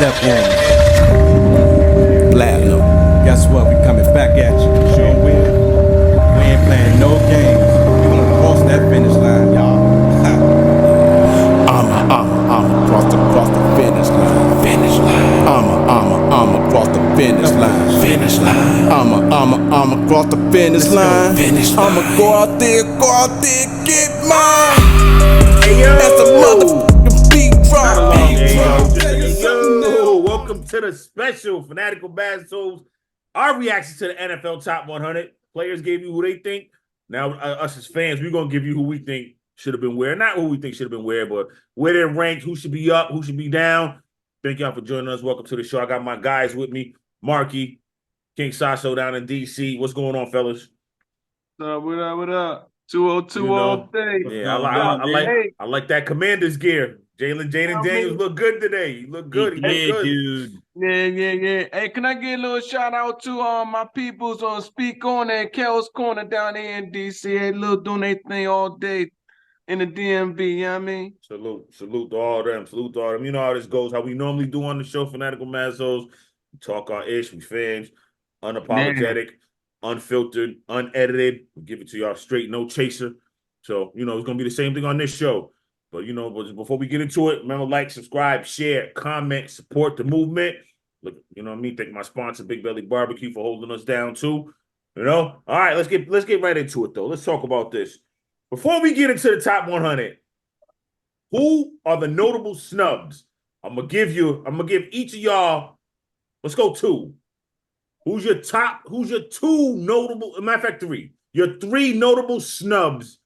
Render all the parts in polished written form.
left wing. Platinum. Guess what? We coming back at you. Sure will. We ain't playing no games. We gonna cross that finish line, y'all. I'm across the finish line. Finish line. I'm across the finish line. Finish line. I'm across the finish line. Finish line. I'ma go out there, get mine. Hey yo, that's the motherfucking beat drop. Welcome to the special Fanatical Massholes. Our reaction to the NFL Top 100. Players gave you who they think. Now, us as fans, we're gonna give you who we think should have been where. Not who we think should have been where, but where they're ranked, who should be up, who should be down. Thank y'all for joining us. Welcome to the show. I got my guys with me. Marky, King Saso down in DC. What's going on, fellas? What up? 202 all day. Yeah, I like that Commander's gear. Jaden Daniels look good today. He look good. He look good, dude. Yeah. Hey, can I get a little shout out to my peoples on Speak On and Kel's Corner down here in DC? Hey, little doing their thing all day in the DMV, you know what I mean? Salute to all them. You know how this goes, how we normally do on the show, Fanatical Massholes. We talk our ish, we fans, unapologetic, unfiltered, unedited. We give it to y'all straight, no chaser. So, it's going to be the same thing on this show. But, before we get into it, remember, like, subscribe, share, comment, support the movement. Look, you know what I mean? Thank my sponsor, Big Belly Barbecue, for holding us down, too. All right, let's get right into it, though. Let's talk about this. Before we get into the top 100, who are the notable snubs? I'm gonna give each of y'all, let's go two. Who's your two notable, matter of fact, three. Your three notable snubs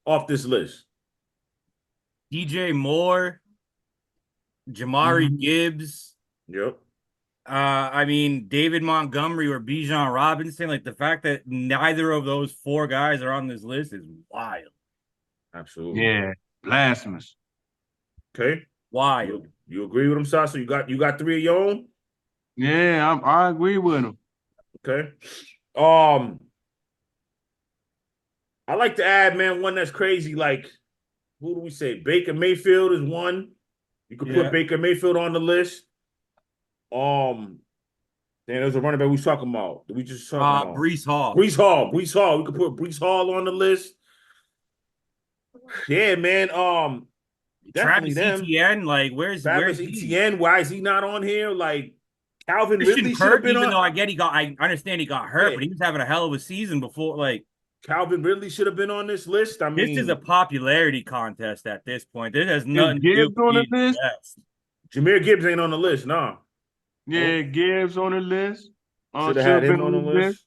off this list. DJ Moore, Jamari Gibbs. Yep. David Montgomery or Bijan Robinson. Like, the fact that neither of those four guys are on this list is wild. Absolutely. Yeah, blasphemous. Okay. Wild. You agree with him, Saso? You got three of your own? Yeah, I agree with him. Okay. I like to add, man, one that's crazy. Like, who do we say? Baker Mayfield is one. You could put Baker Mayfield on the list. There's a running back we was talking about. Did we just talk about? Breece Hall. Breece Hall. We could put Breece Hall on the list. Yeah, man. Definitely Travis them. Etienne, like, where's Etienne? Why is he not on here? Like, Calvin Christian Ridley Kirk, been even on. though I understand he got hurt, but he was having a hell of a season before. Like, Calvin Ridley should have been on this list. I mean, this is a popularity contest at this point. This has nothing to do Gibbs on the list. Jameer Gibbs ain't on the list, nah. Yeah, Gibbs on the list. Should have had him on the list.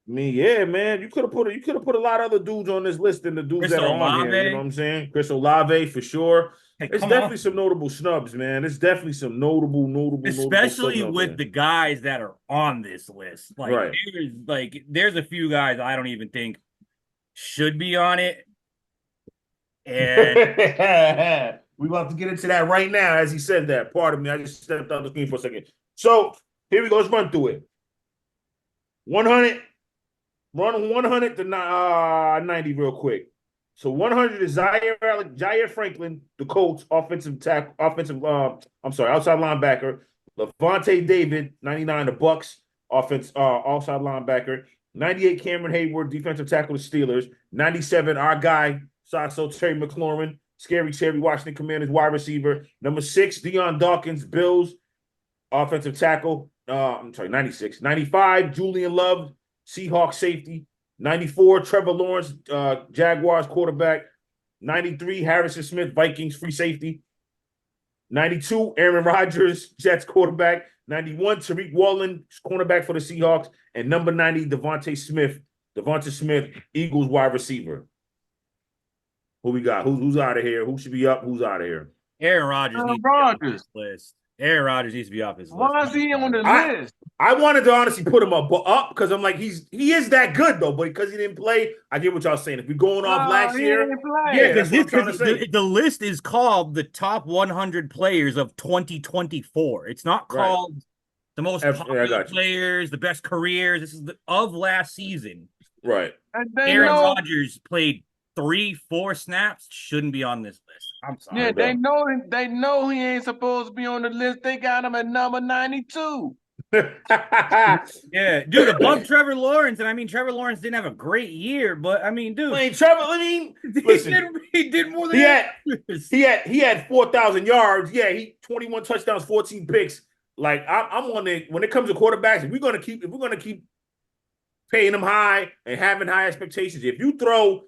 I mean, yeah, man, you could have put a lot of other dudes on this list than the dudes that are on here. You know what I'm saying? Chris Olave for sure. Hey, it's definitely some notable snubs, man. It's definitely some notable, especially with the guys that are on this list. Like, there's a few guys I don't even think should be on it. And we're about to get into that right now. As he said that, pardon me, I just stepped out the screen for a second. So here we go. Let's run through it. 100 to 90 real quick. So 100 is Jair Franklin, the Colts outside linebacker. Levante David, 99, the Bucks outside linebacker. 98, Cameron Hayward, defensive tackle, the Steelers. 97, our guy, Saso Terry McLaurin, Scary Terry, Washington Commanders, wide receiver. Number 6, Deion Dawkins, Bills, offensive tackle. 96. 95, Julian Love, Seahawks safety. 94, Trevor Lawrence, Jaguars quarterback. 93, Harrison Smith, Vikings free safety. 92, Aaron Rodgers, Jets quarterback. 91, Tariq Woolen, cornerback for the Seahawks. And number 90, Devonta Smith, Eagles wide receiver. Who we got? Who's out of here? Who should be up? Who's out of here? Aaron Rodgers needs to be off this list. Aaron Rodgers needs to be off his list. Why is he on the list? I wanted to honestly put him up because I'm like, he is that good though, but because he didn't play, I get what y'all saying. If we're going off last year, that's what I'm trying to say. The list is called the top 100 players of 2024. It's not called the most popular players, the best careers. This is of last season. Right. Aaron Rodgers played 3-4 snaps, shouldn't be on this list. I'm sorry. Yeah, they know he ain't supposed to be on the list. They got him at number 92. Yeah, dude, above Trevor Lawrence, and I mean Trevor Lawrence didn't have a great year, but I mean, dude, Listen, he did more than he had 4,000 yards. Yeah, he 21 touchdowns, 14 picks. Like I'm on it when it comes to quarterbacks. If we're gonna keep paying them high and having high expectations, if you throw,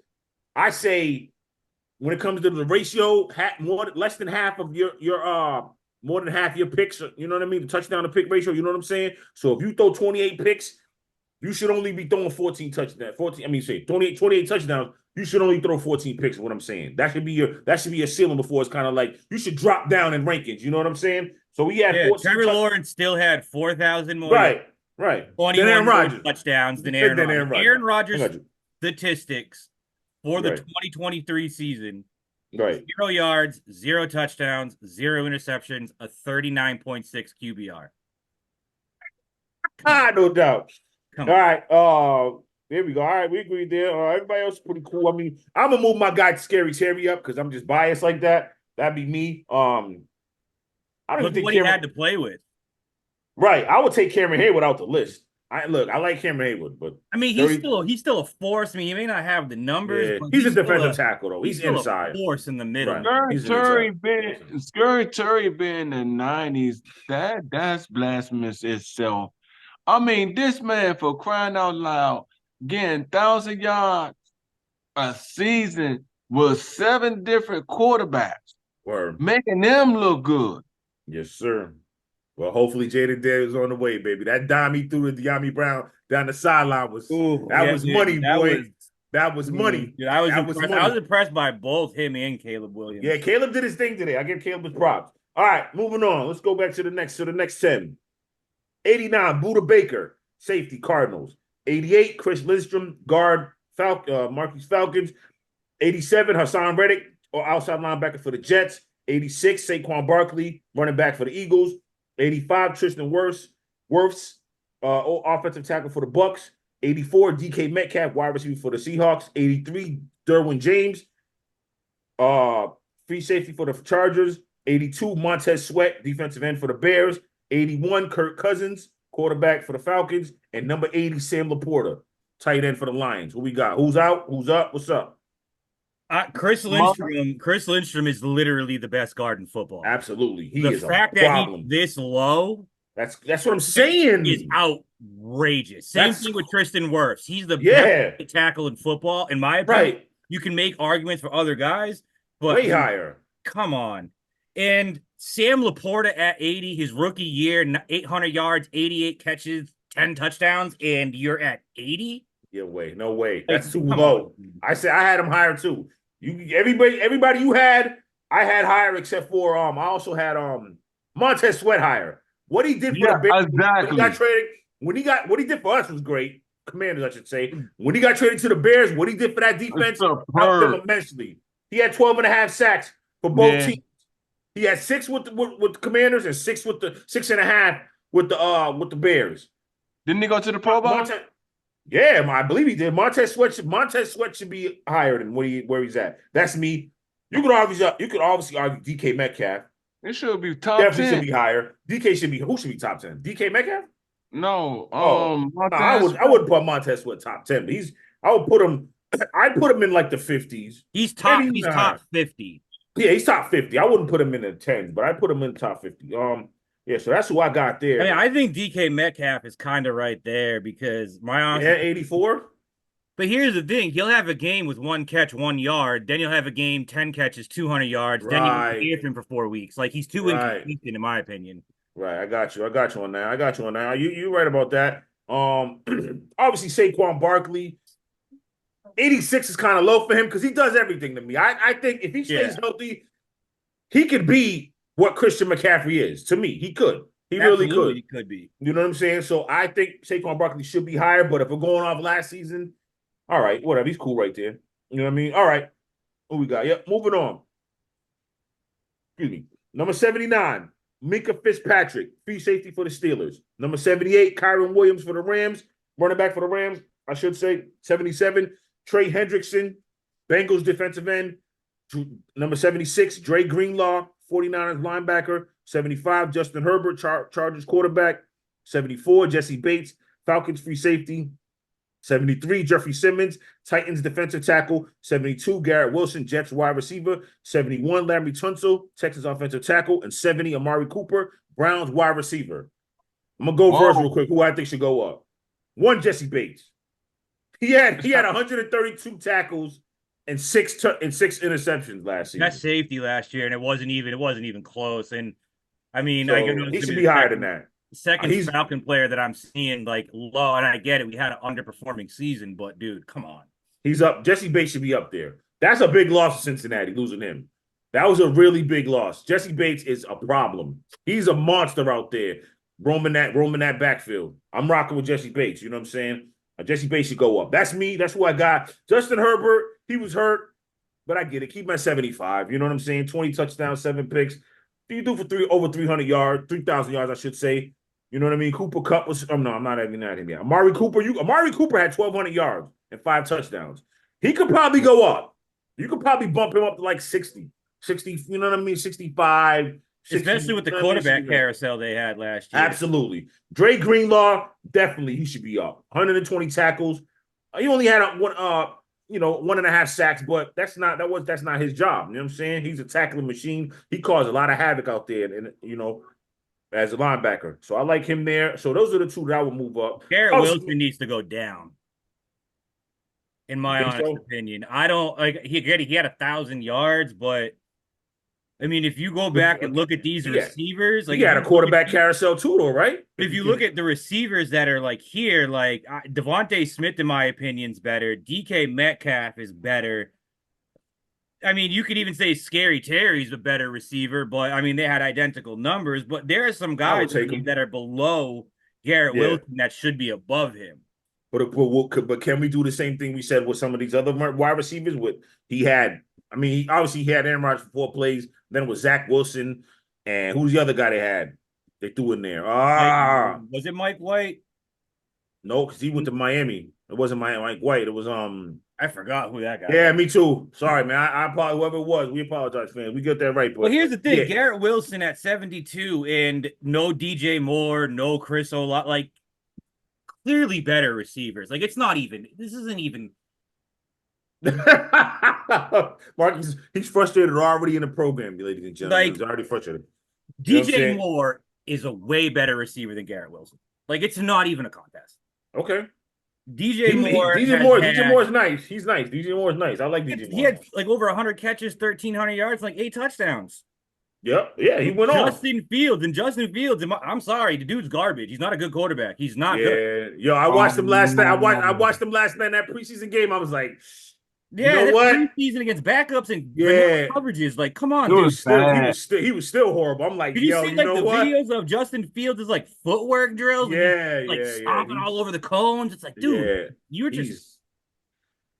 I say, when it comes to the ratio, less than half of your more than half your picks, you know what I mean? The touchdown to pick ratio, you know what I'm saying? So if you throw 28 picks, you should only be throwing 14 touchdowns. 28 touchdowns, you should only throw 14 picks, is what I'm saying. That should be your ceiling before it's kind of like you should drop down in rankings, you know what I'm saying? So we had 14 Trevor Lawrence still had 4,000 more. Right. 21 more touchdowns than Aaron Rodgers. Aaron Rodgers' statistics for the 2023 season. 0 yards, 0 touchdowns, 0 interceptions, a 39.6 QBR. No doubt. All right. There we go. All right, we agree there. Everybody else is pretty cool. I mean, I'm gonna move my guy Scary Terry up because I'm just biased like that. That'd be me. I don't think what he had to play with. Right. I would take Cameron Hayward out the list. I like Cameron Hayward, but I mean, he's still a force. I mean, he may not have the numbers, but he's a defensive tackle though. He's inside. A force in the middle. Scary Terry been in the 90s. That's blasphemous itself. I mean, this man, for crying out loud, getting 1,000 yards a season with 7 different quarterbacks, making them look good. Yes, sir. Well, hopefully Jaden Daniels on the way, baby. That dime he threw to De'Ami Brown down the sideline was money, boy. That was money. Dude, I was impressed by both him and Caleb Williams. Yeah, Caleb did his thing today. I give Caleb his props. All right, moving on. Let's go back to the next 10. 89, Buda Baker, safety, Cardinals. 88, Chris Lindstrom, guard, Marky's Falcons. 87, Hassan Reddick, or outside linebacker for the Jets. 86, Saquon Barkley, running back for the Eagles. 85, Tristan Wirfs, offensive tackle for the Bucks. 84, DK Metcalf, wide receiver for the Seahawks. 83, Derwin James, free safety for the Chargers. 82, Montez Sweat, defensive end for the Bears. 81, Kirk Cousins, quarterback for the Falcons. And number 80, Sam Laporta, tight end for the Lions. What we got? Who's out? Who's up? What's up? Chris Lindstrom is literally the best guard in football. Absolutely. The fact that he's this low, that's what I'm saying, is outrageous. Same thing with Tristan Wirfs. He's the best tackle in football, in my opinion. Right. You can make arguments for other guys, but way higher. Come on. And Sam Laporta at 80, his rookie year, 800 yards, 88 catches, 10 touchdowns, and you're at 80? Yeah, no way. That's too low. I said I had him higher too. Everybody you had, I had higher except for I also had Montez Sweat higher. What he did for the Bears, when he got traded, what he did for us was great. Commanders, I should say. When he got traded to the Bears, what he did for that defense helped them immensely. He had 12.5 sacks for both teams. He had 6 with the Commanders and 6.5 with the Bears. Didn't he go to the Pro Bowl? Yeah, I believe he did. Montez Sweat should be higher than where he's at. That's me. You could obviously argue DK Metcalf. It should be top 10. Definitely should be higher. Who should be top 10? DK Metcalf? No. I wouldn't put Montez Sweat top 10. But I'd put him in like the 50s. He's top 50. Yeah, he's top 50. I wouldn't put him in the 10s, but I'd put him in the top 50. Yeah, so that's who I got there. I mean, I think DK Metcalf is kind of right there because 84. But here's the thing: he'll have a game with 1 catch, 1 yard. Then he'll have a game 10 catches, 200 yards. Then you can hear him for 4 weeks. Like he's too inconsistent, in my opinion. Right, I got you on that. You right about that. Obviously Saquon Barkley. 86 is kind of low for him because he does everything to me. I think if he stays healthy, he could be what Christian McCaffrey is. To me, he could. He really could. He could be. You know what I'm saying? So I think Saquon Barkley should be higher, but if we're going off last season, all right, whatever. He's cool right there. You know what I mean? All right. What we got? Yep, moving on. Excuse me. Number 79, Minka Fitzpatrick, free safety for the Steelers. Number 78, Kyron Williams for the Rams, running back for the Rams, I should say. 77, Trey Hendrickson, Bengals defensive end. Number 76, Dre Greenlaw, 49ers linebacker. 75, Justin Herbert, Chargers quarterback. 74, Jesse Bates, Falcons free safety. 73, Jeffrey Simmons, Titans defensive tackle. 72, Garrett Wilson, Jets wide receiver. 71, Larry Tunsil, Texas offensive tackle. And 70, Amari Cooper, Browns wide receiver. I'm going to go first real quick. Who I think should go up? One, Jesse Bates. He had 132 tackles and six interceptions last season. Best safety last year, and it wasn't even close. And I mean, so he should be higher than that. Second Falcon player that I'm seeing like low, and I get it. We had an underperforming season, but dude, come on. He's up. Jesse Bates should be up there. That's a big loss to Cincinnati, losing him. That was a really big loss. Jesse Bates is a problem. He's a monster out there, roaming that backfield. I'm rocking with Jesse Bates. You know what I'm saying? Jesse Bates should go up. That's me. That's who I got. Justin Herbert, he was hurt, but I get it. Keep him at 75. You know what I'm saying? 20 touchdowns, 7 picks. What do you do for over 300 yards, 3,000 yards, I should say. You know what I mean? Cooper Kupp was – no, I'm not even at him yet. Amari Cooper had 1,200 yards and 5 touchdowns. He could probably go up. You could probably bump him up to like 60, you know what I mean? 65. 60, especially with the quarterback carousel they had last year. Absolutely. Dre Greenlaw, definitely he should be up. 120 tackles. He only had 1.5 sacks, but that's not his job. You know what I'm saying? He's a tackling machine. He caused a lot of havoc out there, and as a linebacker. So I like him there. So those are the two that I would move up. Garrett Wilson needs to go down. In my honest opinion. I don't like he had 1,000 yards, but I mean, if you go back and look at these receivers, like he had a quarterback carousel too, though, right? If you look at the receivers that are like here, like Devontae Smith, in my opinion, is better. DK Metcalf is better. I mean, you could even say Scary Terry's a better receiver, but I mean, they had identical numbers. But there are some guys that are below Garrett Wilson that should be above him. But can we do the same thing we said with some of these other wide receivers? He had Aaron Rodgers for 4 plays. Then it was Zach Wilson, and who's the other guy they threw in there? Was it Mike White? No, because he went to Miami. It wasn't Mike White. It was I forgot who that guy. Yeah, me too. Sorry, man. I apologize. Whoever it was, we apologize, fans. We get that right. But well, here's the thing: Garrett Wilson at 72, and no DJ Moore, no Chris Olave, like clearly better receivers. Like it's not even. This isn't even. Mark, he's frustrated already in the program, ladies and gentlemen. Like, he's already frustrated. DJ Moore is a way better receiver than Garrett Wilson. Like it's not even a contest. Okay. DJ Moore is nice. He's nice. DJ Moore is nice. I like DJ Moore. He had like over 100 catches, 1,300 yards, like 8 touchdowns. Yep. Yeah, he went off. Justin Fields, I'm sorry, the dude's garbage. He's not a good quarterback. He's not good. Yo, I watched him last night. I watched him last night in that preseason game. I was like, yeah, you know what? Preseason against backups and coverages. Like, come on, dude. He was still horrible. I'm like, did you see like the videos of Justin Fields' like footwork drills? Stomping all over the cones. It's like, dude, you're just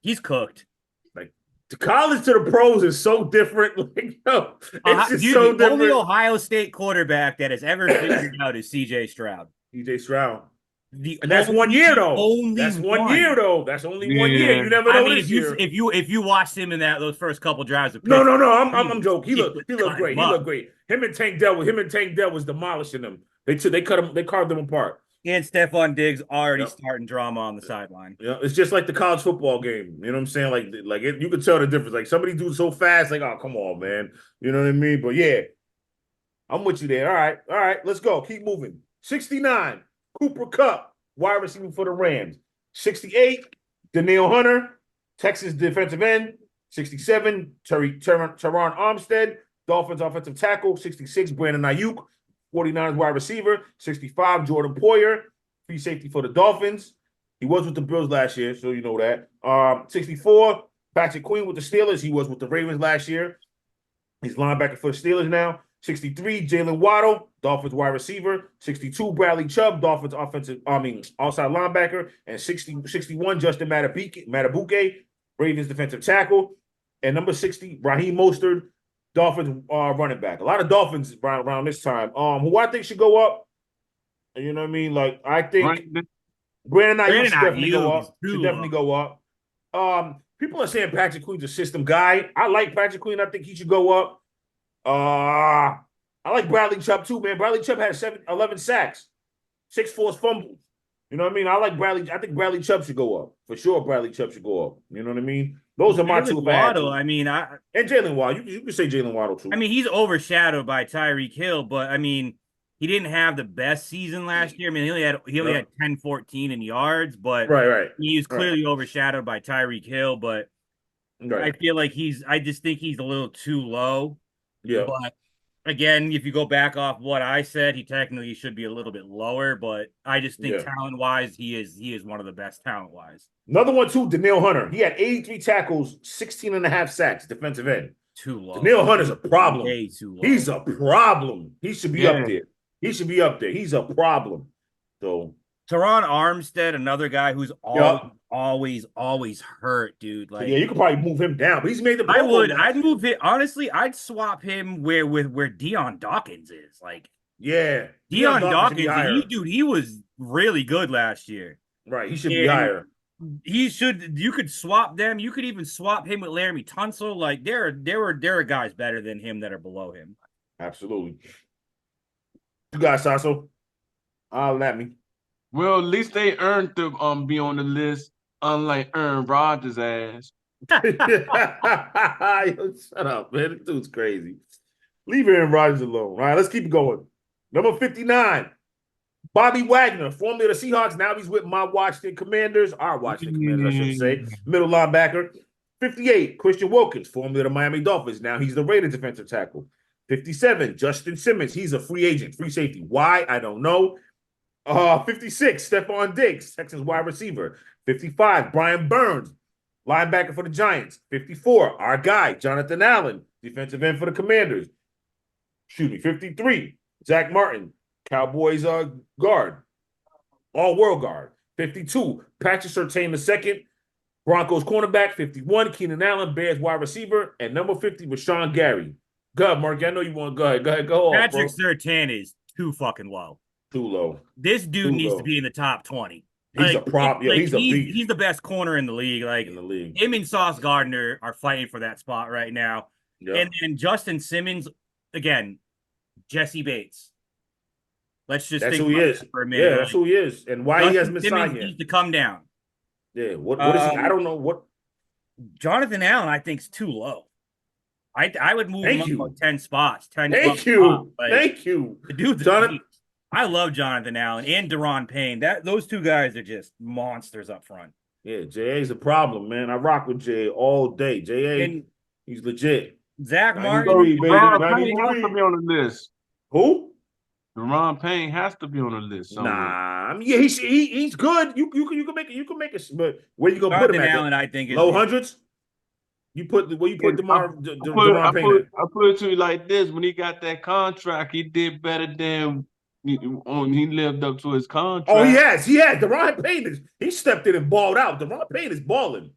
he's cooked. Like the college to the pros is so different. Like, it's just so different. The only Ohio State quarterback that has ever figured out is CJ Stroud. CJ Stroud. And that's 1 year though. That's 1 year though. That's only 1 year. You never know this year. If you watched him in those first couple drives of no. I'm joking. He looked great. He looked great. Him and Tank Dell was demolishing them. They carved them apart. And Stephon Diggs already starting drama on the sideline. Yeah, it's just like the college football game. You know what I'm saying? Like you can tell the difference. Like somebody do so fast, like, oh, come on, man. You know what I mean? But yeah, I'm with you there. All right, let's go. Keep moving. 69. Cooper Kupp, wide receiver for the Rams. 68, Danielle Hunter, Texas defensive end. 67, Teron Armstead, Dolphins offensive tackle. 66, Brandon Ayuk, 49ers wide receiver. 65, Jordan Poyer, free safety for the Dolphins. He was with the Bills last year, so you know that. 64, Patrick Queen with the Steelers. He was with the Ravens last year. He's linebacker for the Steelers now. 63, Jalen Waddle, Dolphins wide receiver. 62, Bradley Chubb, Dolphins outside linebacker. And 61, Justin Matabuke, Ravens defensive tackle. And number 60, Raheem Mostert, Dolphins running back. A lot of Dolphins around this time. Who I think should go up, you know what I mean? Like, I think Brandon Ayuk should definitely go up. People are saying Patrick Queen's a system guy. I like Patrick Queen. I think he should go up. I like Bradley Chubb too, man. Bradley Chubb had 11 sacks, 6 forced fumbles. You know what I mean? I like Bradley. I think Bradley Chubb should go up for sure. Bradley Chubb should go up. You know what I mean? Those are my two. Waddle. I mean, and Jalen Waddle. You can say Jalen Waddle too. I mean, he's overshadowed by Tyreek Hill, but I mean, he didn't have the best season last year. I mean, he only had 10-14 in yards, but right. He was clearly overshadowed by Tyreek Hill. But I feel like I just think he's a little too low. Yeah. But again, if you go back off what I said, he technically should be a little bit lower. But I just think talent-wise, he is one of the best talent-wise. Another one too, Danielle Hunter. He had 83 tackles, 16 and a half sacks, defensive end. Too low. Danielle Hunter's a problem. Way too low. He's a problem. He should be up there. He should be up there. He's a problem. So Teron Armstead, another guy who's always hurt, dude. Like, you could probably move him down, but he's made the. I'd move it. Honestly, I'd swap him where Deion Dawkins is. Like, Deion Dawkins, he was really good last year. Right, he should be higher. You could swap them. You could even swap him with Laramie Tunsil. Like, there are guys better than him that are below him. Absolutely. You guys, Saso, let me. Well, at least they earned to be on the list, unlike Aaron Rodgers' ass. Yo, shut up, man. This dude's crazy. Leave Aaron Rodgers alone. All right, let's keep it going. Number 59. Bobby Wagner, formerly of the Seahawks. Now he's with our Washington Commanders, I should say. Middle linebacker. 58, Christian Wilkins, formerly of the Miami Dolphins. Now he's the Raiders defensive tackle. 57, Justin Simmons. He's a free agent, free safety. Why? I don't know. 56, Stephon Diggs, Texans wide receiver. 55, Brian Burns, linebacker for the Giants. 54, our guy, Jonathan Allen, defensive end for the Commanders. 53, Zach Martin, Cowboys guard, all-world guard. 52, Patrick Surtain II, Broncos cornerback. 51, Keenan Allen, Bears wide receiver. And number 50 was Sean Gary. Go ahead, Marky. I know you want to go ahead. Go on, Patrick Surtain is too fucking low. Too low. This dude needs to be in the top 20. He's a prop. He's the best corner in the league. Like, in the league. Him and Sauce Gardner are fighting for that spot right now. Yep. And then Justin Simmons, again, Jesse Bates. Let's just that's think who he is for a minute. Yeah, that's who he is. And why Justin he hasn't been signed yet. Needs to come down. Yeah, what is he? I don't know what. Jonathan Allen, I think, is too low. I would move him up about 10 spots. Thank you. The dude's Jonathan. I love Jonathan Allen and Deron Payne. Those two guys are just monsters up front. Yeah, J.A.'s a problem, man. I rock with J.A. all day. J.A., he's legit. Zach Martin. Deron Payne has to be on the list. Who? Deron Payne has to be on the list. Somewhere. Nah, I mean, yeah, he's good. You can make it, but where you gonna put him at? Allen, I think, is low hundreds. You put Deron Payne. I put it to you like this: when he got that contract, he did better than he lived up to his contract. Oh, he has. Deron Payne he stepped in and balled out. Deron Payne is balling.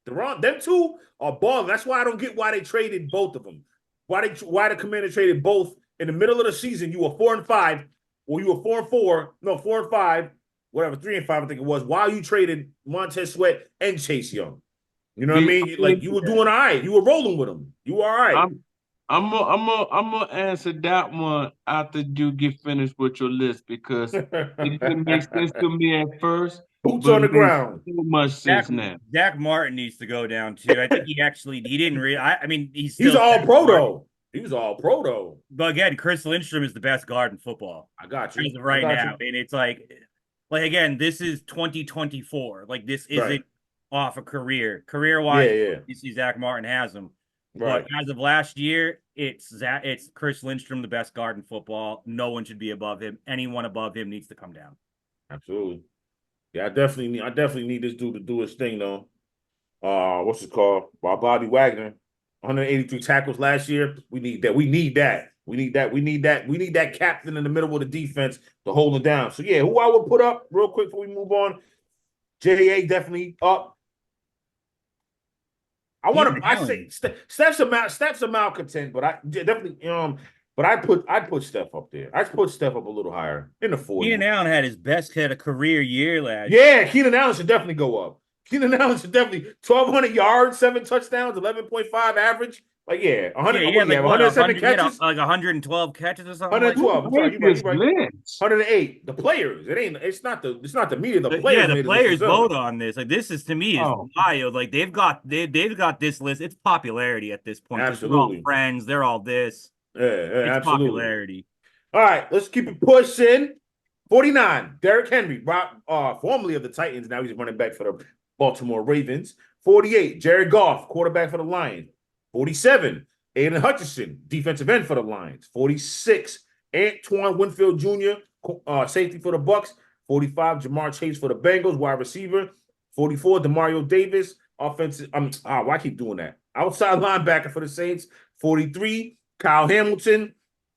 Them two are balling. That's why I don't get why they traded both of them. Why the Commander traded both in the middle of the season? You were 4-5, or you were 4-4. No, 4-5, whatever, 3-5. I think it was. While you traded Montez Sweat and Chase Young. You know what I mean? Like, you were doing all right. You were rolling with them. You were all right. I'm gonna answer that one after you get finished with your list because it didn't make sense to me at first. Boots on the ground. Too much sense now. Zach Martin needs to go down too. I think he didn't really. I mean, he's all pro though. He was all pro though. But again, Chris Lindstrom is the best guard in football. I got you. As of right now, and it's like again, this is 2024. Like, this isn't off a career. Career-wise, you see Zach Martin has him. Right. But as of last year, it's Chris Lindstrom, the best guard in football. No one should be above him. Anyone above him needs to come down. Absolutely. Yeah, I definitely need this dude to do his thing though. What's it called? Bobby Wagner, 183 tackles last year. We need that. We need that captain in the middle of the defense to hold it down. So yeah, who I would put up real quick before we move on. J.A. definitely up. I say Steph's a malcontent, but I definitely but I'd put Steph up there. I'd put Steph up a little higher in the 40s. Keenan Allen had his best career year last year. Yeah, Keenan Allen should definitely go up. Keenan Allen should definitely 1,200 yards, 7 touchdowns, 11.5 average. Like, yeah, 100. Yeah, What do you have? 107 catches? like 112 catches or something. 112. I'm sorry, This you're right. blitz. 108. The players. It's not the media. The players. Yeah, the made players this vote on this. Like, this is to me is Oh. wild. Like, they've got this list. It's popularity at this point. Absolutely. They're all friends. They're all this. Yeah, It's absolutely. popularity. All right, let's keep it pushing. 49. Derrick Henry, formerly of the Titans. Now he's running back for the Baltimore Ravens. 48. Jared Goff, quarterback for the Lions. 47. Aiden Hutchinson, defensive end for the Lions. 46. Antoine Winfield Jr., safety for the Bucks. 45. Jamar Chase for the Bengals, wide receiver. 44. Demario Davis, offensive. Why I keep doing that? Outside linebacker for the Saints. 43. Kyle Hamilton,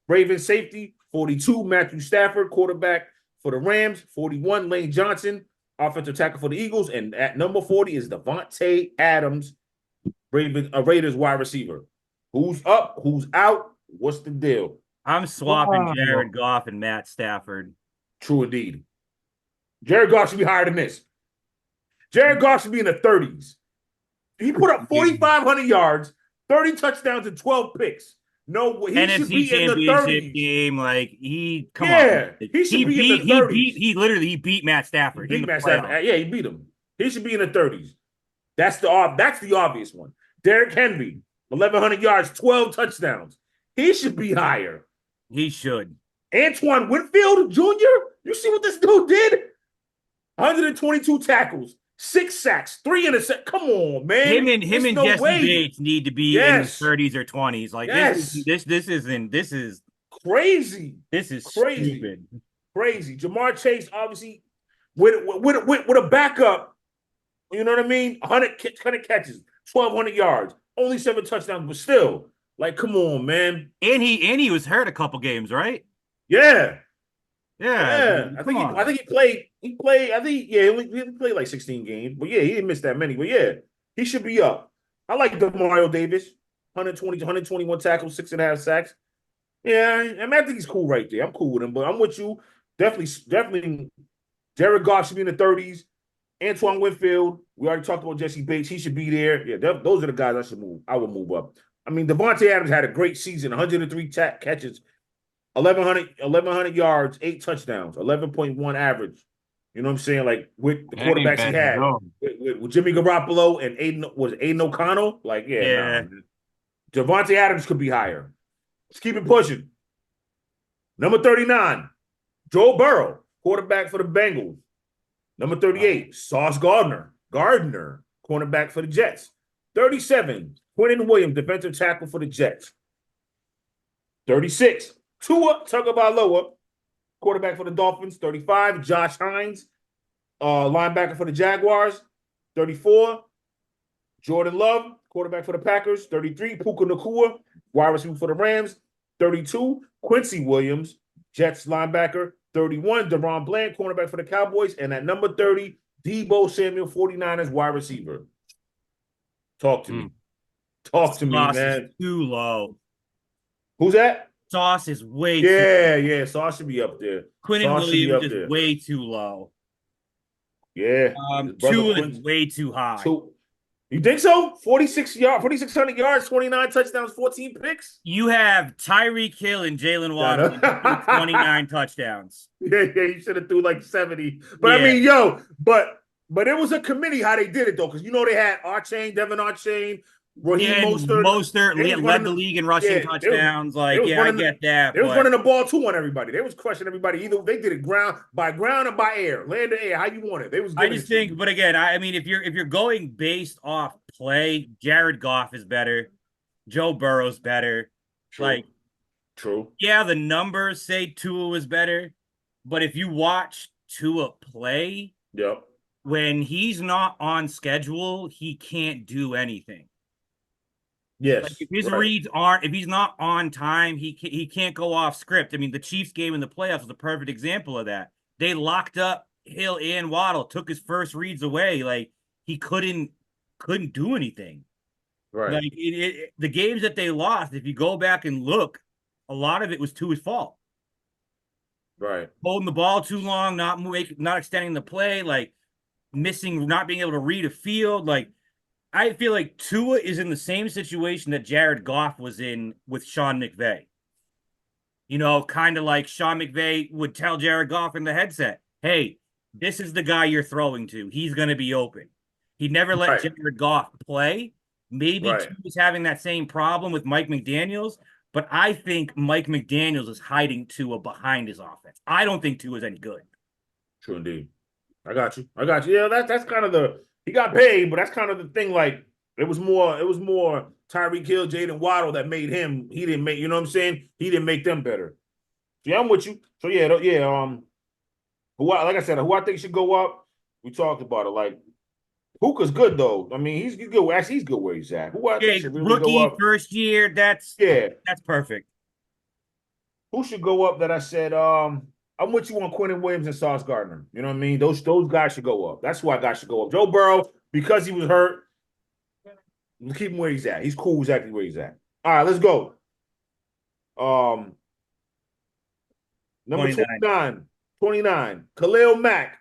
Ravens safety. 42. Matthew Stafford, quarterback for the Rams. 41. Lane Johnson, offensive tackle for the Eagles. And at number 40 is Devontae Adams, Raiders wide receiver. Who's up? Who's out? What's the deal? I'm swapping Jared Goff and Matt Stafford. True indeed. Jared Goff should be higher than this. Jared Goff should be in the 30s. He put up 4,500 yards, 30 touchdowns, and 12 picks. No, he NFC should be in the 30s. Game, like he should be in the 30s. He literally beat Matt Stafford. He beat Matt Stafford. Yeah, he beat him. He should be in the 30s. That's the obvious one. Derrick Henry, 1,100 yards, 12 touchdowns. He should be higher. He should. Antoine Winfield Jr., you see what this dude did? 122 tackles, 6 sacks, 3 interceptions. Come on, man. Him and Jesse Bates need to be in the 30s or 20s. Like this is crazy. This is crazy. Stupid. Crazy. Jamar Chase, obviously, with a backup, you know what I mean? 100 catches, 1,200 yards, only 7 touchdowns, but still, like, come on, man. And he was hurt a couple games, right? Yeah. Yeah. I think he played. He played like 16 games, but yeah, he didn't miss that many. But yeah, he should be up. I like Demario Davis, 121 tackles, 6.5 sacks. Yeah, I mean, I think he's cool right there. I'm cool with him, but I'm with you. Definitely. Jared Goff should be in the 30s. Antoine Winfield, we already talked about Jesse Bates. He should be there. Yeah, those are the guys I would move up. I mean, Devontae Adams had a great season, 103 catches, 1,100 yards, 8 touchdowns, 11.1 average. You know what I'm saying? Like, with the quarterbacks he had, with Jimmy Garoppolo and Aiden O'Connell. Like, yeah. Nah. Devontae Adams could be higher. Let's keep it pushing. Number 39, Joe Burrow, quarterback for the Bengals. Number 38, Sauce Gardner, cornerback for the Jets. 37, Quentin Williams, defensive tackle for the Jets. 36, Tua Tagovailoa, quarterback for the Dolphins. 35, Josh Hines, linebacker for the Jaguars. 34, Jordan Love, quarterback for the Packers. 33, Puka Nacua, wide receiver for the Rams. 32, Quincy Williams, Jets linebacker. 31, Deron Bland, cornerback for the Cowboys. And at number 30, Deebo Samuel, 49ers wide receiver. Talk to me. Talk to me, man. Is too low. Who's that? Sauce is way too low. Yeah. Sauce should be up there. Quentin Williams is way too low. Yeah. Tua is way too high. You think so? 4,600 yards, 29 touchdowns, 14 picks? You have Tyreek Hill and Jalen Waddle 29 touchdowns. Yeah, you should have threw like 70. But yeah. I mean, but it was a committee how they did it, though, because you know they had Devin Archain, Raheem Mostert led the league in rushing touchdowns. I get that. They was running the ball, too, on everybody. They was crushing everybody. Either they did it by ground or by air. Land or air, how you want it. They was. I just think, but again, I mean, if you're going based off play, Jared Goff is better. Joe Burrow's better. True. Yeah, the numbers say Tua was better, but if you watch Tua play, when he's not on schedule, he can't do anything. Yes. Like if his reads if he's not on time, he can't go off script. I mean, the Chiefs game in the playoffs was a perfect example of that. They locked up Hill and Waddle, took his first reads away. Like he couldn't do anything. Right. Like the games that they lost, if you go back and look, a lot of it was to his fault. Right. Holding the ball too long, not extending the play. Like not being able to read a field. Like, I feel like Tua is in the same situation that Jared Goff was in with Sean McVay. You know, kind of like Sean McVay would tell Jared Goff in the headset, hey, this is the guy you're throwing to. He's going to be open. He never let Jared Goff play. Maybe Tua's having that same problem with Mike McDaniels, but I think Mike McDaniels is hiding Tua behind his offense. I don't think Tua's any good. True indeed. I got you. Yeah, that's kind of he got paid, but that's kind of the thing. Like, it was more Tyreek Hill, Jaden Waddle that made him. He didn't make, you know what I'm saying? He didn't make them better. Yeah, I'm with you. So yeah. Like I said, who I think should go up. We talked about it. Like, Puka's good though. I mean, he's good. Actually, he's good where he's at. Who I think should really go up? First year. That's perfect. Who should go up? That I said. I'm with you on Quentin Williams and Sauce Gardner. You know what I mean? Those guys should go up. That's why guys should go up. Joe Burrow, because he was hurt, keep him where he's at. He's cool exactly where he's at. All right, let's go. Number 29, Khalil Mack,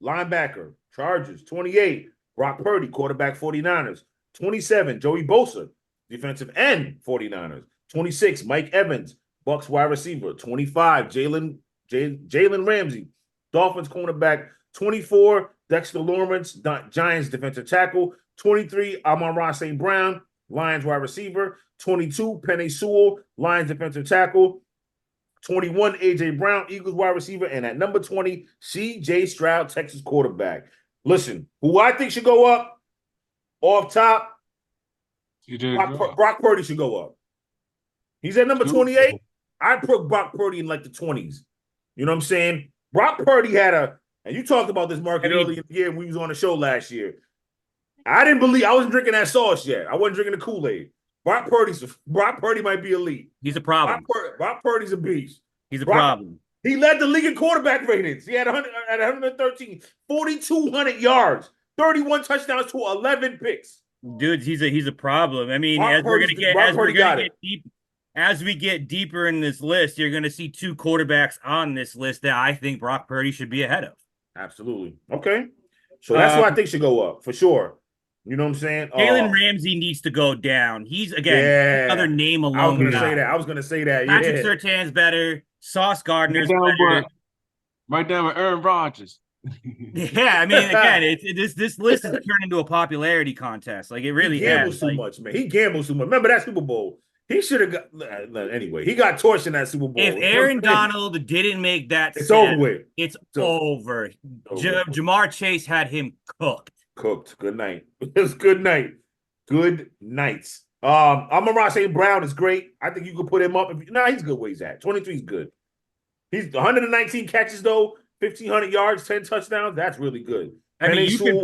linebacker, Chargers. 28, Brock Purdy, quarterback, 49ers. 27, Joey Bosa, defensive end, 49ers. 26, Mike Evans, Bucks wide receiver. 25, Jalen Ramsey, Dolphins cornerback. 24, Dexter Lawrence, Giants defensive tackle. 23, Amon-Ra St. Brown, Lions wide receiver. 22, Penei Sewell, Lions defensive tackle. 21, A.J. Brown, Eagles wide receiver. And at number 20, C.J. Stroud, Texas quarterback. Listen, who I think should go up off top, Brock Purdy should go up. He's at number 28. I put Brock Purdy in like the 20s. You know what I'm saying? Brock Purdy and you talked about this, Marky, earlier in the year when we was on the show last year. I wasn't drinking that sauce yet. I wasn't drinking the Kool-Aid. Brock Purdy might be elite. He's a problem. Brock Purdy's a beast. He's a problem. He led the league in quarterback ratings. He had 113, 4,200 yards, 31 touchdowns to 11 picks. Dude, he's a problem. I mean, as we get deeper in this list, you're going to see two quarterbacks on this list that I think Brock Purdy should be ahead of. Absolutely. Okay. So that's who I think should go up for sure. You know what I'm saying? Jalen Ramsey needs to go down. He's, another name alone. I was going to say that. Patrick Surtain's better. Sauce Gardner's better. Right down with Aaron Rodgers. Yeah, I mean, again, this list has turned into a popularity contest. Like, it really has. He gambles too much, man. He gambles too much. Remember that Super Bowl? He should have got anyway. He got torched in that Super Bowl. If Aaron Donald didn't make that, it's over with. It's over. Jamar Chase had him cooked. Good night. It was good night. Good nights. Amon-Ra St. Brown is great. I think you could put him up. He's good where he's at. 23 is good. He's 119 catches though, 1,500 yards, 10 touchdowns. That's really good. I mean, you could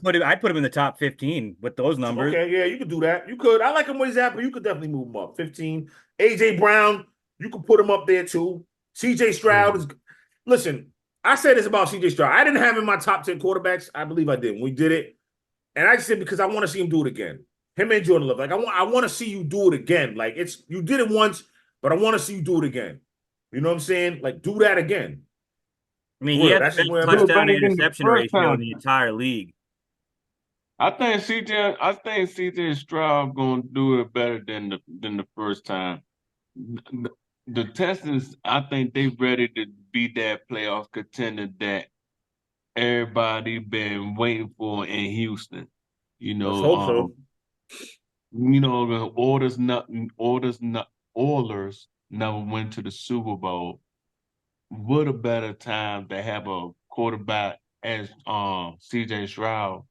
put him. I'd put him in the top 15 with those numbers. Okay, yeah, you could do that. You could. I like him where he's at, but you could definitely move him up. 15. A.J. Brown, you could put him up there too. C.J. Stroud is. Listen, I said this about C.J. Stroud. I didn't have him in my top 10 quarterbacks. I believe I did when we did it, and I just said because I want to see him do it again. Him and Jordan Love. Like I want to see you do it again. Like you did it once, but I want to see you do it again. You know what I'm saying? Like do that again. I mean, he had the best touchdown to interception ratio in the entire league. I think CJ Stroud gonna do it better than the first time. The Texans, I think they ready to be that playoff contender that everybody been waiting for in Houston. You know, let's hope so. You know, the Oilers never went to the Super Bowl. What a better time to have a quarterback as CJ Stroud.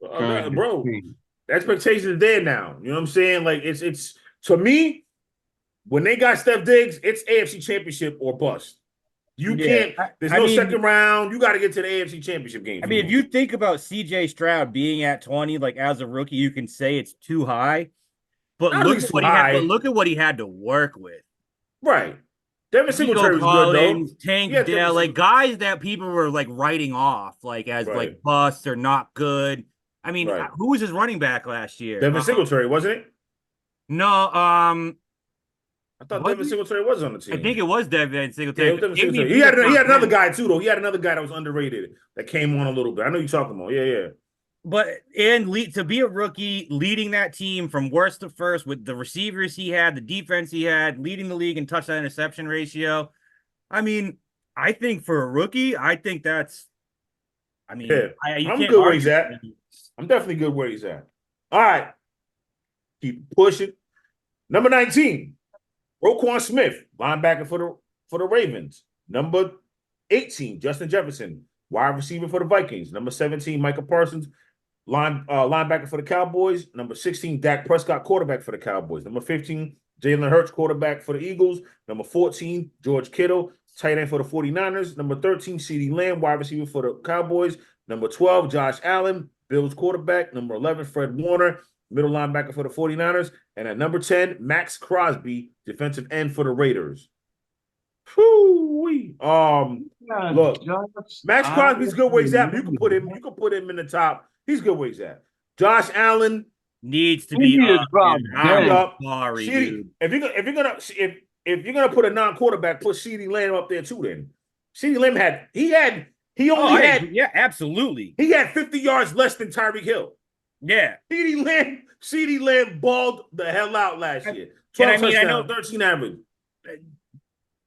Bro, the expectations are there now. You know what I'm saying? Like it's to me, when they got Steph Diggs, it's AFC Championship or bust. You can't. There's no second round. You got to get to the AFC Championship game. I mean, if you think about CJ Stroud being at 20, like as a rookie, you can say it's too high. But look at what he had to work with. Right. Devin Singletary was good though. Tank Dell, like guys that people were like writing off, like as like busts or not good. I mean, who was his running back last year? Devin Singletary, wasn't it? No, I thought Devin Singletary was on the team. I think it was Devin Singletary. Yeah, it was Devin Singletary. He had another guy too, though. He had another guy that was underrated that came on a little bit. I know you're talking about. Yeah. But to be a rookie, leading that team from worst to first with the receivers he had, the defense he had, leading the league in touchdown interception ratio. I mean, I think for a rookie, I think that's. I mean, I'm good where he's at. I'm definitely good where he's at. All right, keep pushing. Number 19. Roquan Smith, linebacker for the Ravens. Number 18, Justin Jefferson, wide receiver for the Vikings. Number 17, Micah Parsons, linebacker for the Cowboys. Number 16, Dak Prescott, quarterback for the Cowboys. Number 15, Jalen Hurts, quarterback for the Eagles. Number 14, George Kittle, tight end for the 49ers. Number 13, CeeDee Lamb, wide receiver for the Cowboys. Number 12, Josh Allen, Bills quarterback. Number 11, Fred Warner, middle linebacker for the 49ers. And at number 10, Max Crosby, defensive end for the Raiders. Whoo-wee. Look, Max Crosby's good where he's at. You can put him in the top. He's good where he's at. Josh Allen needs to be up. Sorry, if you're gonna put a non-quarterback, put CeeDee Lamb up there too. Then CeeDee Lamb had absolutely. He had 50 yards less than Tyreek Hill. Yeah. CeeDee Lamb balled the hell out last year. 12 touchdowns, 13 average.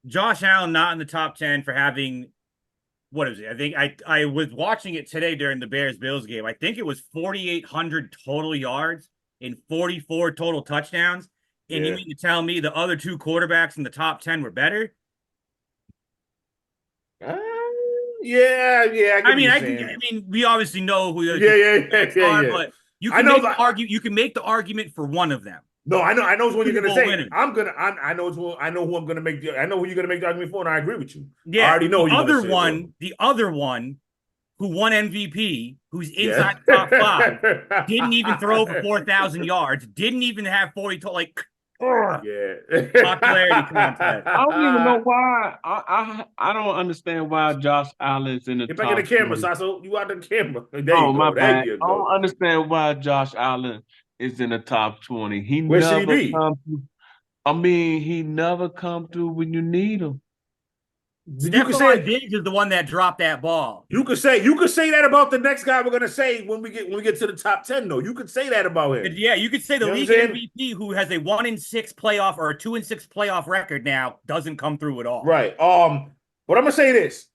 Josh Allen not in the top 10 for having, what is it? I think I was watching it today during the Bears-Bills game. I think it was 4,800 total yards and 44 total touchdowns. And you mean to tell me the other two quarterbacks in the top 10 were better? I mean, we obviously know who the are, but you can make the argument for one of them. No, I know what you're gonna say. I know who I'm gonna make. I know who you're gonna make the argument for, and I agree with you. Yeah, I already know the other one who won MVP, who's inside the top 5, didn't even throw for 4,000 yards, didn't even have 40 total. Popularity contest. I don't even know why. I don't understand why Josh Allen's in the top. Get back in the camera, Saso. You out the camera. My bad. I don't understand why Josh Allen is in the top 20. Where should he be? He never come through when you need him. You could say Diggs is the one that dropped that ball. You could say that about the next guy we're gonna say when we get to the top 10. Though you could say that about him. Yeah, you could say the league MVP who has a 1-6 playoff or a 2-6 playoff record now doesn't come through at all. Right. But I'm gonna say this: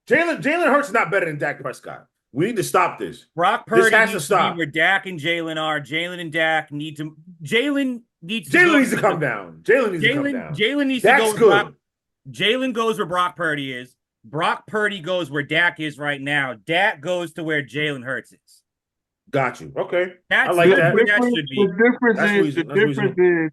Jalen Hurts is not better than Dak Prescott. We need to stop this. Brock Purdy needs to stop. Where Dak and Jalen are. Jalen and Dak need to. Jalen needs to come down. Jalen needs to go. Good. Jalen goes where Brock Purdy is. Brock Purdy goes where Dak is right now. Dak goes to where Jalen Hurts is. Got you. Okay. I like that. The difference is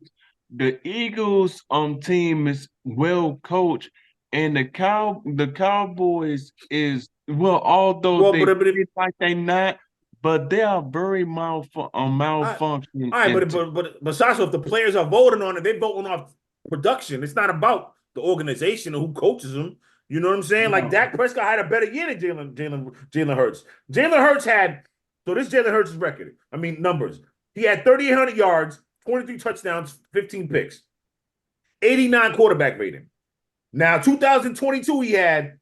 the Eagles team is well coached, and the Cowboys is although they're not, but they are very malfunctioning. All right, but Saso, if the players are voting on it, they're voting off production. It's not about the organization or who coaches them. You know what I'm saying? No. Like Dak Prescott had a better year than Jalen Hurts. Jalen Hurts had, so this Jalen Hurts' record. I mean, numbers. He had 3,800 yards, 23 touchdowns, 15 picks, 89 quarterback rating. Now, 2022, he had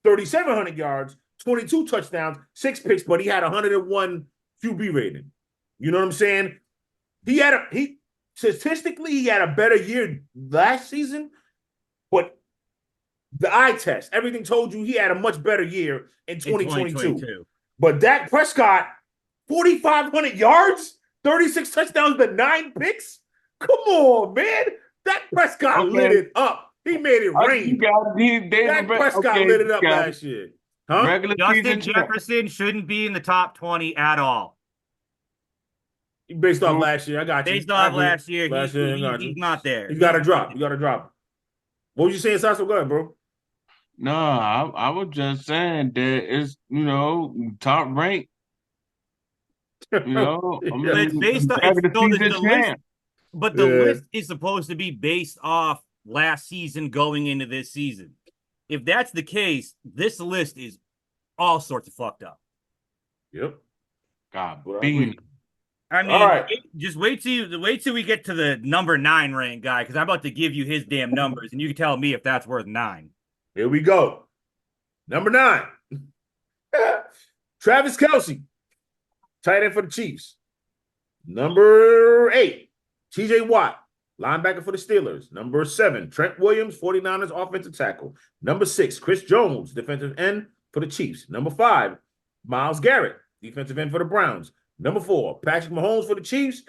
3,700 yards, 22 touchdowns, 6 picks, but he had 101 QB rating. You know what I'm saying? Statistically, he had a better year last season. But the eye test, everything told you he had a much better year in 2022. But Dak Prescott, 4,500 yards, 36 touchdowns, but 9 picks? Come on, man. Dak Prescott lit it up. He made it rain. Dak Prescott lit it up last year. Huh? Justin Jefferson shouldn't be in the top 20 at all. Based off last year, I got you. Based off last year, he's not there. You got to drop. What was you saying, Saso? Go ahead, bro. No, I was just saying that it's, top rank. It's based on the list, but the list is supposed to be based off last season going into this season. If that's the case, this list is all sorts of fucked up. Yep. God, I mean, just wait till we get to the number 9 ranked guy, because I'm about to give you his damn numbers, and you can tell me if that's worth 9. Here we go. Number 9. Travis Kelce, tight end for the Chiefs. Number 8, TJ Watt, linebacker for the Steelers. Number 7, Trent Williams, 49ers offensive tackle. Number 6, Chris Jones, defensive end for the Chiefs. Number 5, Myles Garrett, defensive end for the Browns. Number 4, Patrick Mahomes for the Chiefs.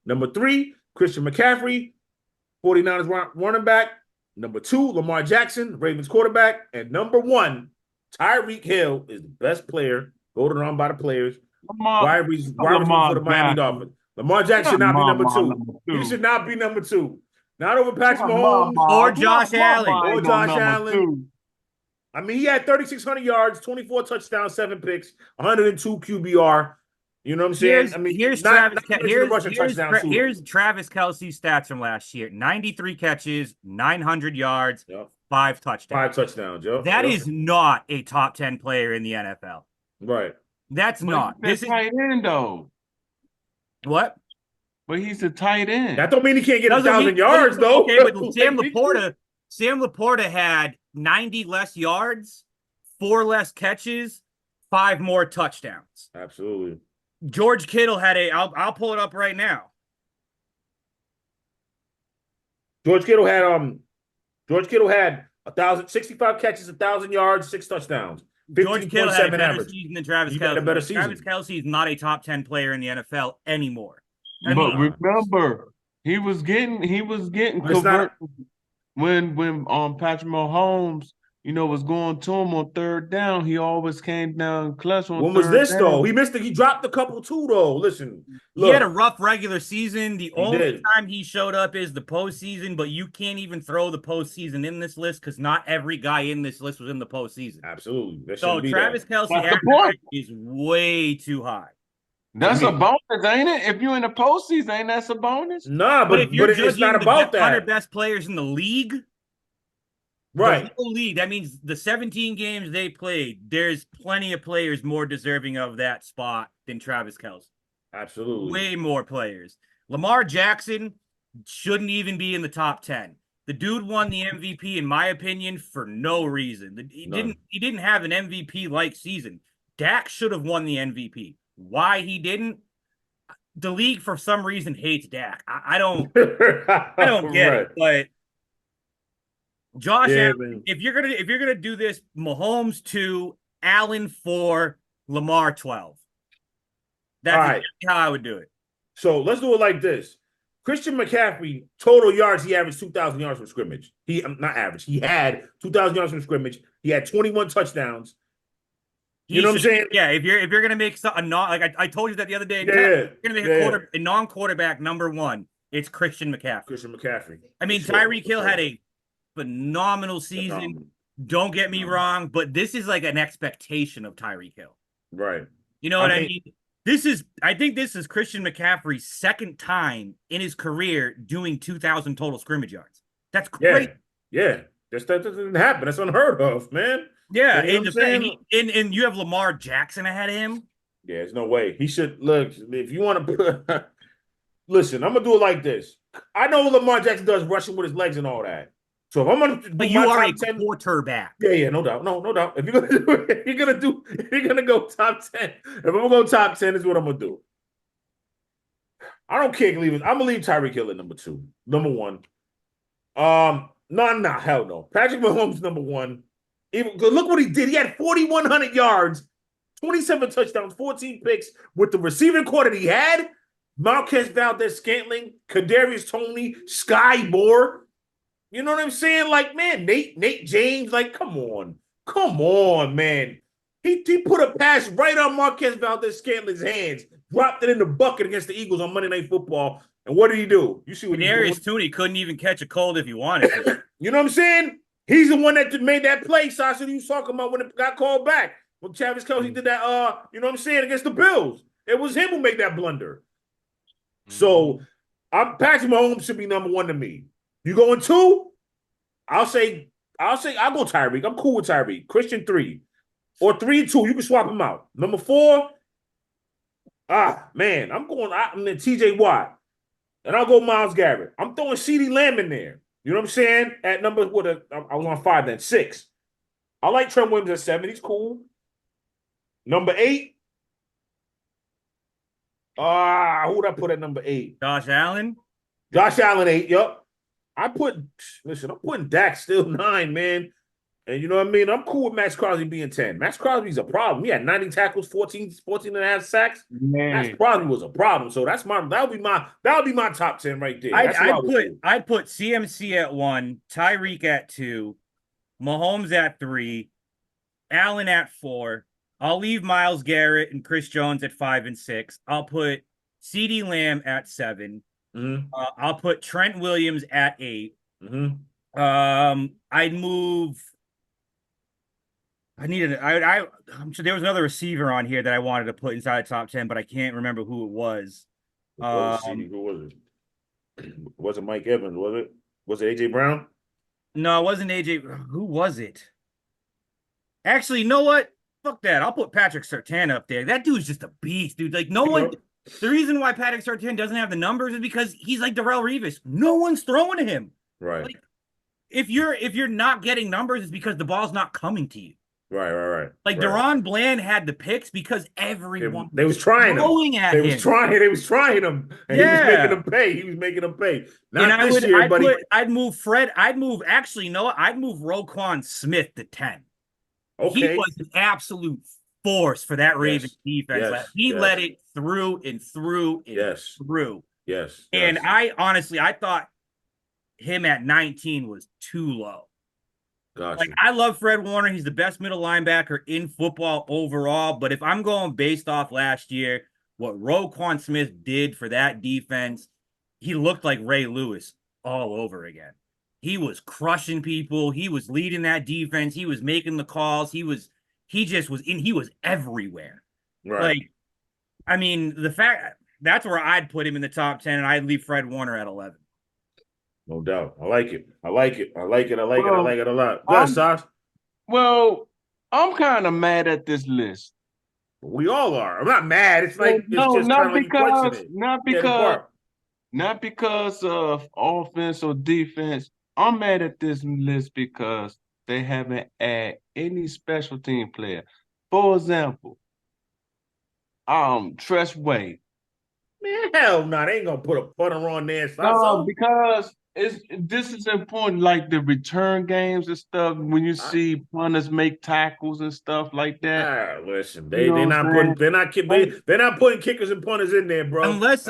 Number 3, Christian McCaffrey, 49ers running back. Number 2, Lamar Jackson, Ravens quarterback. And number 1, Tyreek Hill is the best player, voted on by the players. Wide receiver for the Miami Dolphins. Lamar Jackson should not be number 2. He should not be number 2. Not over Patrick Mahomes or Josh Allen. Or Josh Allen. I mean, he had 3,600 yards, 24 touchdowns, 7 picks, 102 QBR. You know what I'm saying? Here's Travis Kelce's stats from last year: 93 catches, 900 yards, 5 touchdowns. 5 touchdowns, yo. That is not a top 10 player in the NFL. Right. That's not. This is tight end, though. What? But he's a tight end. That don't mean he can't get 1,000 yards, though. Okay, but Sam Laporta had 90 less yards, 4 less catches, 5 more touchdowns. Absolutely. George Kittle had I'll pull it up right now. George Kittle had 1,065 catches, 1,000 yards, 6 touchdowns. George Kittle had a better season than Travis Kelce. A better season. Travis Kelce is not a top 10 player in the NFL anymore. But remember, he was getting converted when Patrick Mahomes, was going to him on third down. He always came down clutch on. When was this down. Though? He missed it. He dropped a couple too though. Listen, he had a rough regular season. The only time he showed up is the postseason. But you can't even throw the postseason in this list because not every guy in this list was in the postseason. Absolutely. So Travis Kelce is way too high. That's a bonus, ain't it? If you're in the postseason, ain't that a bonus? Nah, but if you're it's not about that. 100 best players in the league, right? The whole league. That means the 17 games they played. There's plenty of players more deserving of that spot than Travis Kelce. Absolutely, way more players. Lamar Jackson shouldn't even be in the top 10. The dude won the MVP, in my opinion, for no reason. He didn't have an MVP like season. Dak should have won the MVP. Why he didn't? The league for some reason hates Dak. I don't get it. But Josh Allen, if you're gonna do this, Mahomes 2, Allen 4, Lamar 12. That's how I would do it. So let's do it like this. Christian McCaffrey, total yards, he averaged 2,000 yards from scrimmage. He had 2,000 yards from scrimmage. He had 21 touchdowns. You know what I'm saying? Yeah, if you're gonna make I told you that the other day. You're gonna make a non-quarterback number 1. It's Christian McCaffrey. I mean, Tyreek Hill had a phenomenal season. Don't get me wrong, but this is like an expectation of Tyreek Hill. Right. You know what I mean? I think this is Christian McCaffrey's second time in his career doing 2,000 total scrimmage yards. That's great. Yeah. That doesn't happen. That's unheard of, man. Yeah, and you have Lamar Jackson ahead of him. Yeah, there's no way. He should look. If you want to, listen, I'm gonna do it like this. I know what Lamar Jackson does, rushing with his legs and all that. So if I'm gonna, but you are a quarterback. Yeah, no doubt, no doubt. If you're gonna do, if you're gonna go top 10. If I'm gonna go top 10, is what I'm gonna do. I don't care. I'm gonna leave Tyreek Hill at number 2, number 1. No, hell no. Patrick Mahomes number 1. Look what he did. He had 4,100 yards, 27 touchdowns, 14 picks with the receiving core that he had. Marquez Valdez-Scantling, Kadarius Toney, Sky Moore. You know what I'm saying? Like, man, Nate James. Like, come on, man. He put a pass right on Marquez Valdez-Scantling's hands, dropped it in the bucket against the Eagles on Monday Night Football. And what did he do? You see what Kadarius Toney couldn't even catch a cold if he wanted to. You know what I'm saying? He's the one that made that play, Saso, that you was talking about when it got called back. When Travis Kelce did that, you know what I'm saying, against the Bills. It was him who made that blunder. So, Patrick Mahomes should be number 1 to me. You going 2? I'll go Tyreek. I'm cool with Tyreek. Christian 3. Or 3 and 2. You can swap him out. Number 4, Man, I'm in TJ Watt. And I'll go Myles Garrett. I'm throwing CeeDee Lamb in there. You know what I'm saying? At number, I was on 5 then, 6. I like Trent Williams at 7. He's cool. Number 8. Who would I put at number 8? Josh Allen. Josh Allen 8, yup. I'm putting Dak still 9, man. And you know what I mean? I'm cool with Max Crosby being 10. Max Crosby's a problem. He had 90 tackles, 14 and a half sacks. Man. Max Crosby was a problem. So that would be my top 10 right there. I'd put CMC at 1, Tyreek at 2, Mahomes at 3, Allen at 4. I'll leave Myles Garrett and Chris Jones at 5 and 6. I'll put CeeDee Lamb at 7. Mm-hmm. I'll put Trent Williams at 8. Mm-hmm. I'd move. I'm sure there was another receiver on here that I wanted to put inside the top 10, but I can't remember who it was. Who was it? Was it Mike Evans? Was it? Was it AJ Brown? No, it wasn't AJ. Who was it? Actually, you know what? Fuck that. I'll put Patrick Surtain up there. That dude's just a beast, dude. Like, no one. The reason why Patrick Surtain doesn't have the numbers is because he's like Darrelle Revis. No one's throwing to him. Right. Like, if you're not getting numbers, it's because the ball's not coming to you. Right. Like Deron Bland had the picks because everyone they was trying him. At him. They was trying him, and he was making them pay. He was making them pay. Not this year, buddy. I'd move Fred. I'd move Roquan Smith to 10. Okay, he was an absolute force for that Ravens defense. Yes. He let it through and through and through. Yes. And I thought him at 19 was too low. Gotcha. Like, I love Fred Warner. He's the best middle linebacker in football overall. But if I'm going based off last year, what Roquan Smith did for that defense, he looked like Ray Lewis all over again. He was crushing people. He was leading that defense. He was making the calls. He was everywhere. Right. Like, I mean, that's where I'd put him in the top 10, and I'd leave Fred Warner at 11. No doubt. I like it a lot. Good, Sas. Well, I'm kind of mad at this list. We all are. I'm not mad. It's like not because of offense or defense. I'm mad at this list because they haven't added any special team player. For example, Tress Way. Man, hell no, they ain't gonna put a punter on there. No, because this is important, like the return games and stuff. When you see punters make tackles and stuff like that. Listen, they're not putting kickers and punters in there, bro. Unless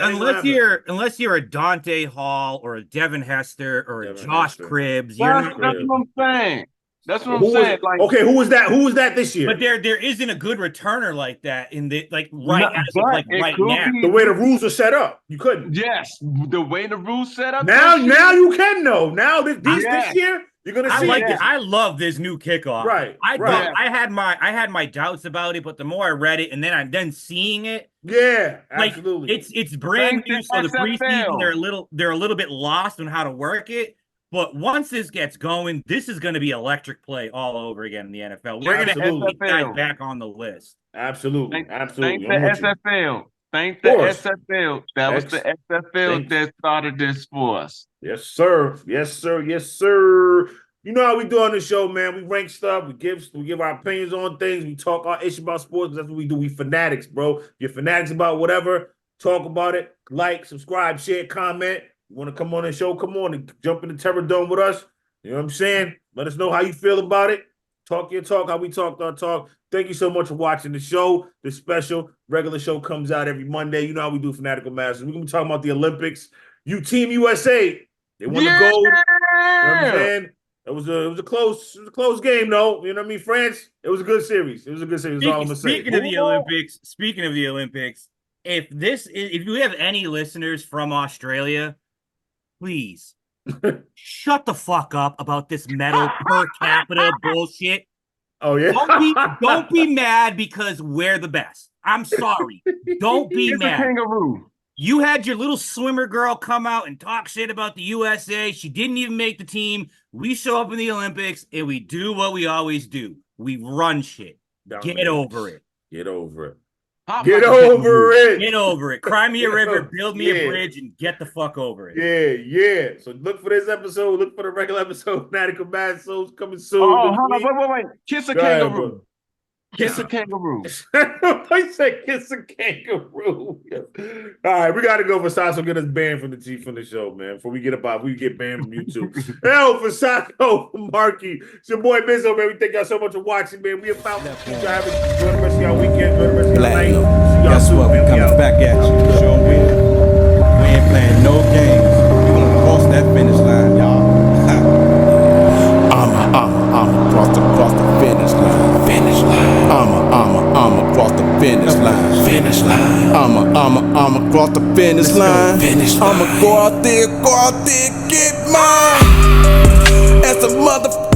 you're a Dante Hall or a Devin Hester or a Josh Cribbs. That's what I'm saying. That's what I'm saying. Who was that? Who was that this year? But there isn't a good returner like that right now. The way the rules are set up, you couldn't. Yes, the way the rules set up. Now you can know. Now this year, you're gonna see. I love this new kickoff. Right. I had my doubts about it, but the more I read it and then seeing it, absolutely. It's brand new. So the preseason they're a little bit lost on how to work it. But once this gets going, this is going to be electric play all over again in the NFL. We're going to have these guys back on the list. Absolutely. Thank the SFL. Thank the SFL. That was the SFL that started this for us. Yes, sir. You know how we do on the show, man. We rank stuff. We give our opinions on things. We talk our issue about sports. That's what we do. We fanatics, bro. You're fanatics about whatever. Talk about it. Like, subscribe, share, comment. You want to come on the show? Come on and jump in the Terror Dome with us. You know what I'm saying? Let us know how you feel about it. Talk your talk, how we talk our talk. Thank you so much for watching the show. The special regular show comes out every Monday. You know how we do Fanatical Massholes. We're going to be talking about the Olympics. Team USA. They won the gold. You know what I'm saying? It was a close game, though. You know what I mean, France? It was a good series. That's all I'm gonna say. Speaking of the Olympics, if you have any listeners from Australia, please shut the fuck up about this medal per capita bullshit. Oh yeah. Don't be mad because we're the best. I'm sorry. Don't be mad. Kangaroo. You had your little swimmer girl come out and talk shit about the USA. She didn't even make the team. We show up in the Olympics and we do what we always do. We run shit. Get over it. Get over it. Get over it. Get over it. Cry me a river, build me a bridge, and get the fuck over it. Yeah. So look for this episode. Look for the regular episode. Fanatical Massholes coming soon. Oh, hold on. Wait. Kiss a kangaroo. Kiss a kangaroo. I said kiss a kangaroo. All right, we got to go for Saso. Get us banned from the show, man. Before we get banned from YouTube. Hell, for Saso, Marky. It's your boy Mizzo, man. We thank y'all so much for watching, man. We about to enjoy the rest of y'all weekend, enjoy the rest of y'all night. Guess what? We coming back at you. Sure will. We ain't playing no games. We gonna cross that finish line, y'all. I'ma cross the finish line. Finish line. I'ma cross the finish line. Finish line. I'ma cross the finish line. Finish line. I'ma go out there, get mine. As a motherfucker.